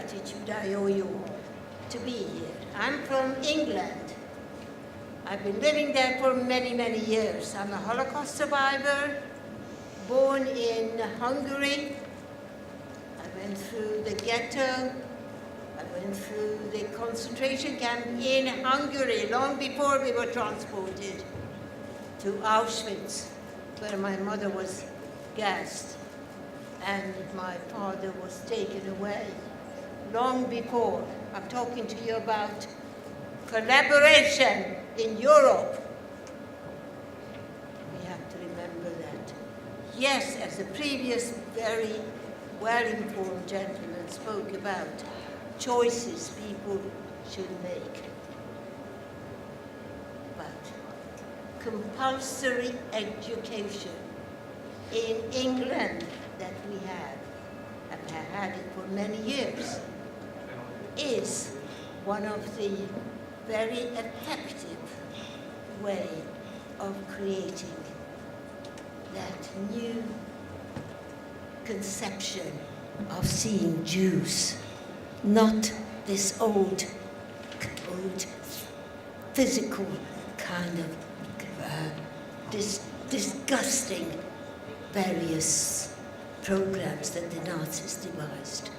gratitude I owe you all to be here. I'm from England. I've been living there for many, many years. I'm a Holocaust survivor, born in Hungary. I went through the ghetto. I went through the concentration camp in Hungary long before we were transported to Auschwitz, where my mother was gassed and my father was taken away. Long before. I'm talking to you about collaboration in Europe. We have to remember that. Yes, as the previous very well-informed gentleman spoke about, choices people should make. But compulsory education in England that we have had it for many years, is one of the very effective way of creating that new conception of seeing Jews, not this old physical kind of disgusting various programs that the Nazis devised.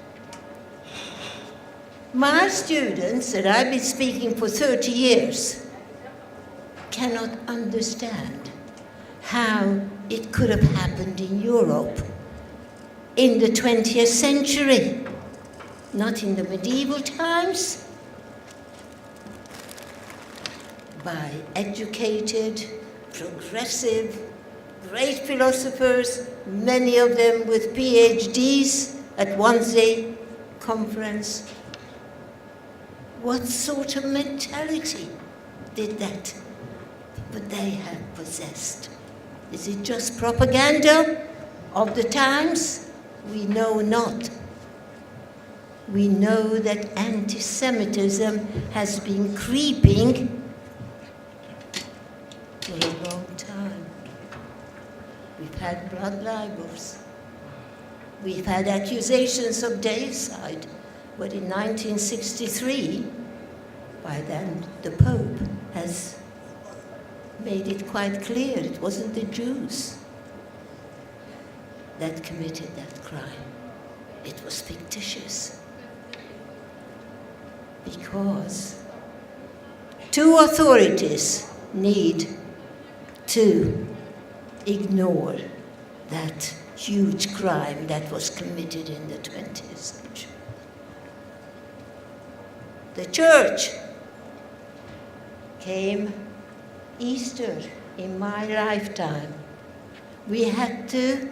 My students, that I've been speaking for 30 years, cannot understand how it could have happened in Europe in the 20th century, not in the medieval times, by educated, progressive, great philosophers, many of them with PhDs at Wannsee Conference. What sort of mentality did that but they have possessed? Is it just propaganda of the times? We know not. We know that anti-Semitism has been creeping for a long time. We've had blood libels. We've had accusations of deicide, but in 1963, by then the Pope has made it quite clear it wasn't the Jews that committed that crime. It was fictitious. Because two authorities need to ignore that huge crime that was committed in the 20th century. The church came Easter in my lifetime. We had to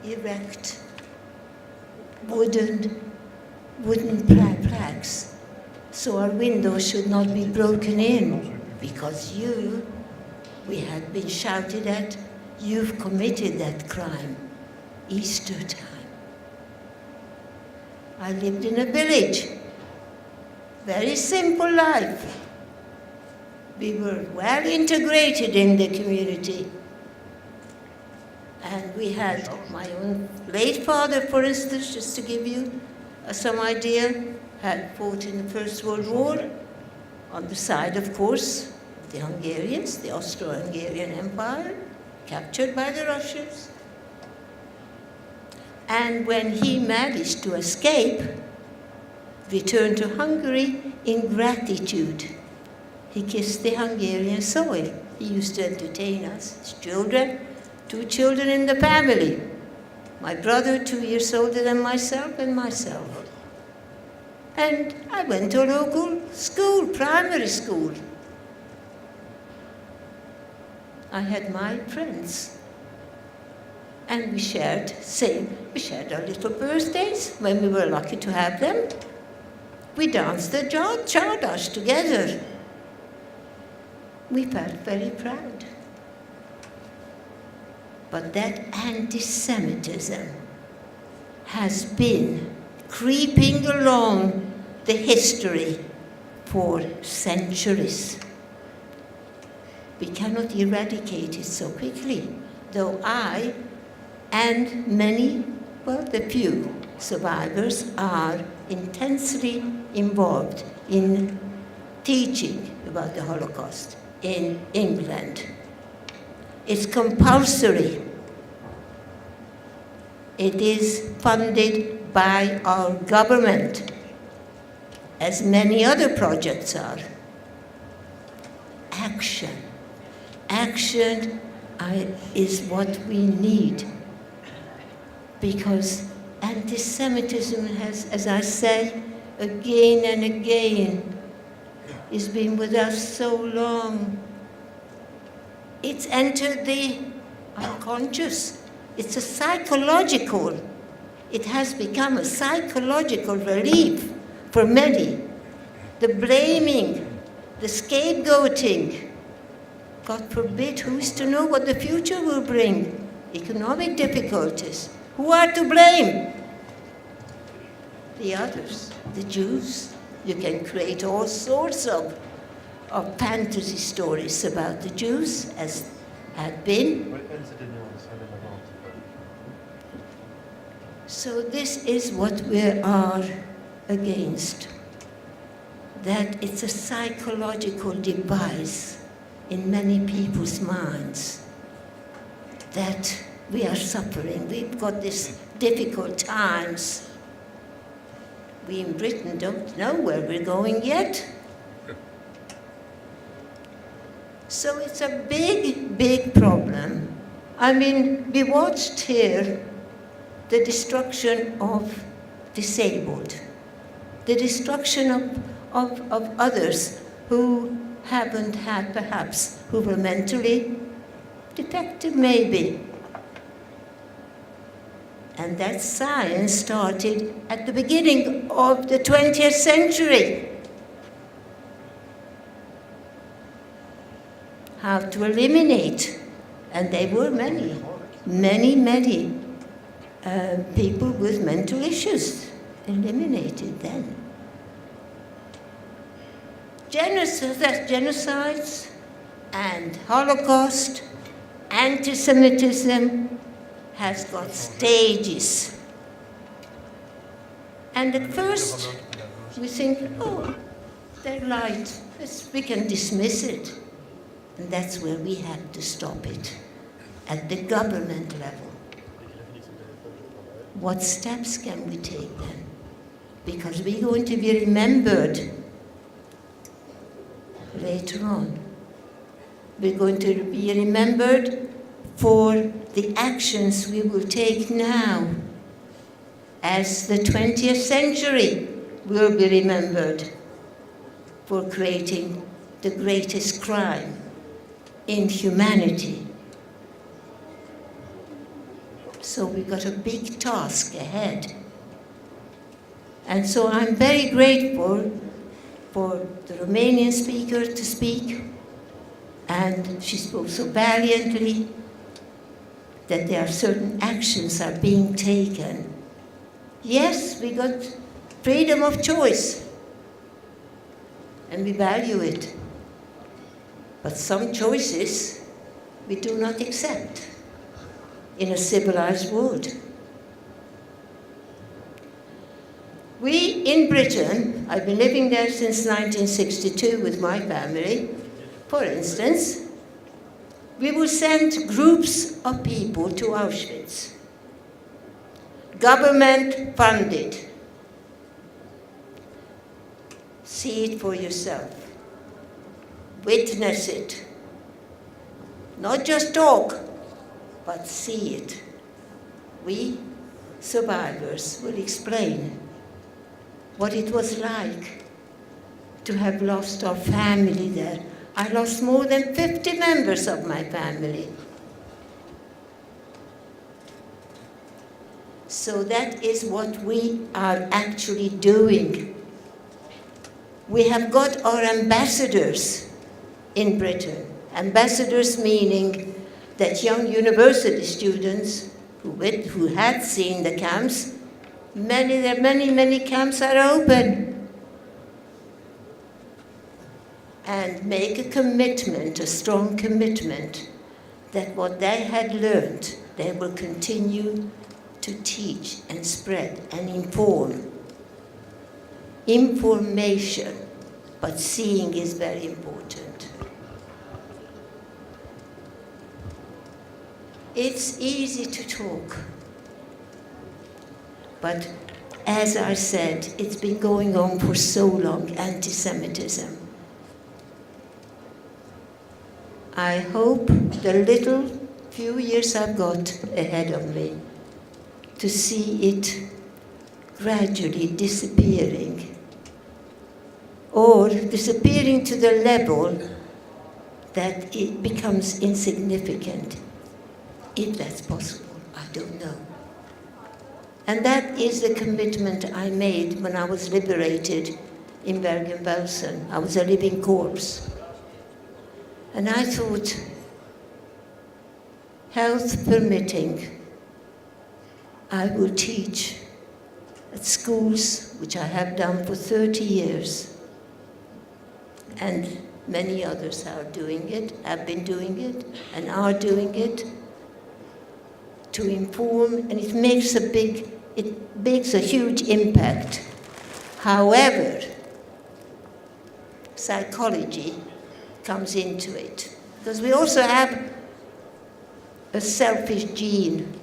erect wooden plaques so our windows should not be broken in, because we had been shouted at, you've committed that crime, Easter time. I lived in a village, very simple life. We were well integrated in the community. And we had my own late father, for instance, just to give you some idea, had fought in the First World War on the side, of course, of the Hungarians, the Austro-Hungarian Empire, captured by the Russians. And when he managed to escape, returned to Hungary in gratitude, he kissed the Hungarian soil. He used to entertain us, his children, 2 children in the family. My brother, 2 years older than myself, and myself. And I went to a local school, primary school. I had my friends. And we shared our little birthdays when we were lucky to have them. We danced the Czardash together. We felt very proud. But that anti-Semitism has been creeping along the history for centuries. We cannot eradicate it so quickly, though I and many, well, the few survivors are intensely involved in teaching about the Holocaust in England. It's compulsory. It is funded by our government, as many other projects are. Action. Action is what we need, because anti-Semitism has, as I say again and again, has been with us so long. It's entered the unconscious. It's a psychological, it has become a psychological relief for many. The blaming, the scapegoating. God forbid, who is to know what the future will bring? Economic difficulties. Who are to blame? The others, the Jews. You can create all sorts of fantasy stories about the Jews, as had been. So this is what we are against. That it's a psychological device in many people's minds that we are suffering. We've got these difficult times. We in Britain don't know where we're going yet. So it's a big, big problem. I mean, we watched here the destruction of disabled, the destruction of others who haven't had, perhaps, who were mentally defective maybe. And that science started at the beginning of the 20th century. How to eliminate, and there were many people with mental issues eliminated then. Genocides and Holocaust, anti-Semitism has got stages. And at first we think, oh, they're light, we can dismiss it. And that's where we have to stop it, at the government level. What steps can we take then? Because we're going to be remembered later on. We're going to be remembered for the actions we will take now. As the 20th century will be remembered for creating the greatest crime in humanity. So we've got a big task ahead. And so I'm very grateful for the Romanian speaker to speak, and she spoke so valiantly that there are certain actions are being taken. Yes, we got freedom of choice, and we value it. But some choices we do not accept in a civilized world. We in Britain, I've been living there since 1962 with my family, for instance, we will send groups of people to Auschwitz. Government funded. See it for yourself. Witness it. Not just talk, but see it. We, survivors, will explain what it was like to have lost our family there. I lost more than 50 members of my family. So that is what we are actually doing. We have got our ambassadors in Britain. Ambassadors meaning that young university students who had seen the camps, many camps are open. And make a commitment, a strong commitment, that what they had learned, they will continue to teach and spread and inform. Information, but seeing is very important. It's easy to talk, but as I said, it's been going on for so long, anti-Semitism. I hope the little few years I've got ahead of me to see it gradually disappearing, or disappearing to the level that it becomes insignificant. If that's possible, I don't know. And that is the commitment I made when I was liberated in Bergen-Belsen. I was a living corpse. And I thought, health permitting, I will teach at schools, which I have done for 30 years. And many others are doing it, have been doing it, and are doing it, to inform, and it makes a huge impact. However, psychology comes into it, because we also have a selfish gene.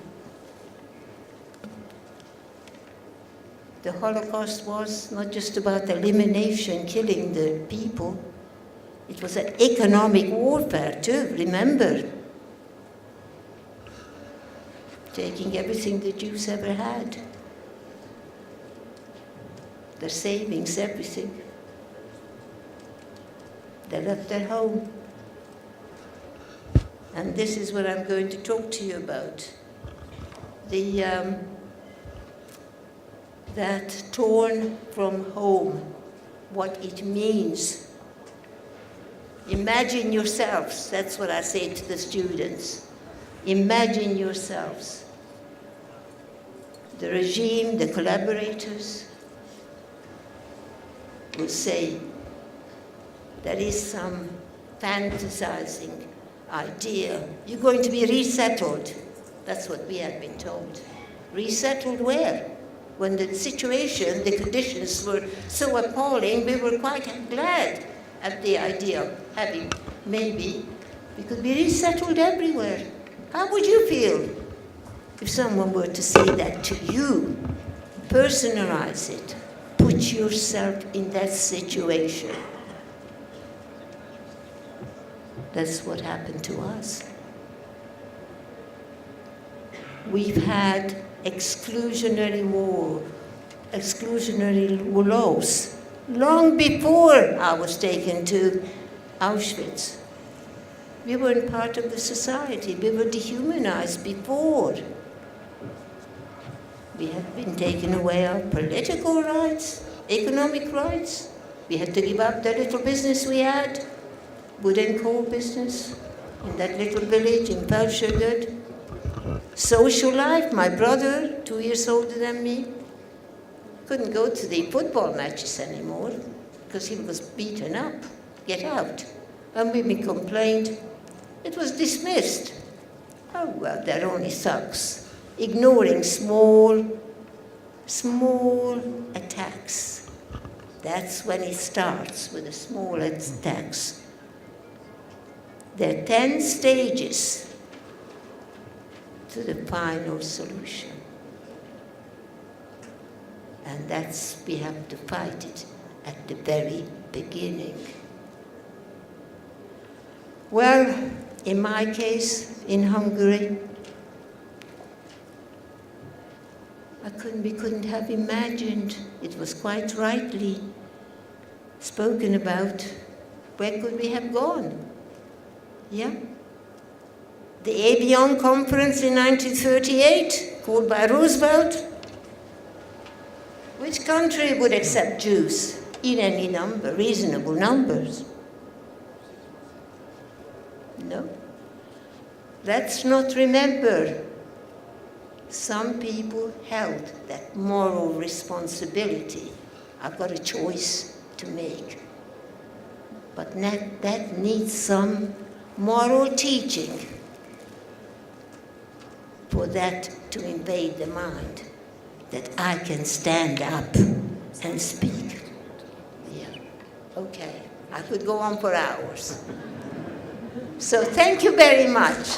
The Holocaust was not just about elimination, killing the people. It was an economic warfare too, remember? Taking everything the Jews ever had. Their savings, everything. They left their home. And this is what I'm going to talk to you about. That torn from home, what it means. Imagine yourselves, that's what I say to the students. Imagine yourselves. The regime, the collaborators will say, there is some fantasizing idea. You're going to be resettled. That's what we have been told. Resettled where? When the situation, the conditions were so appalling, we were quite glad at the idea of having, maybe, we could be resettled everywhere. How would you feel if someone were to say that to you? Personalize it. Put yourself in that situation. That's what happened to us. We've had exclusionary laws long before I was taken to Auschwitz. We weren't part of the society. We were dehumanized before. We had been taken away our political rights, economic rights. We had to give up the little business we had, wood and coal business, in that little village in Pelshagad. Social life, my brother, 2 years older than me, couldn't go to the football matches anymore because he was beaten up. Get out. And when we complained, it was dismissed. Oh, well, they're only thugs. Ignoring small attacks. That's when it starts, with the small attacks. There are 10 stages to the final solution. And that's, we have to fight it at the very beginning. Well, in my case, in Hungary, we couldn't have imagined, it was quite rightly spoken about, where could we have gone? Yeah? The Evian Conference in 1938, called by Roosevelt. Which country would accept Jews in any number, reasonable numbers? No. Let's not remember, some people held that moral responsibility. I've got a choice to make. But that needs some moral teaching for that to invade the mind, that I can stand up and speak. Yeah, okay. I could go on for hours. So thank you very much.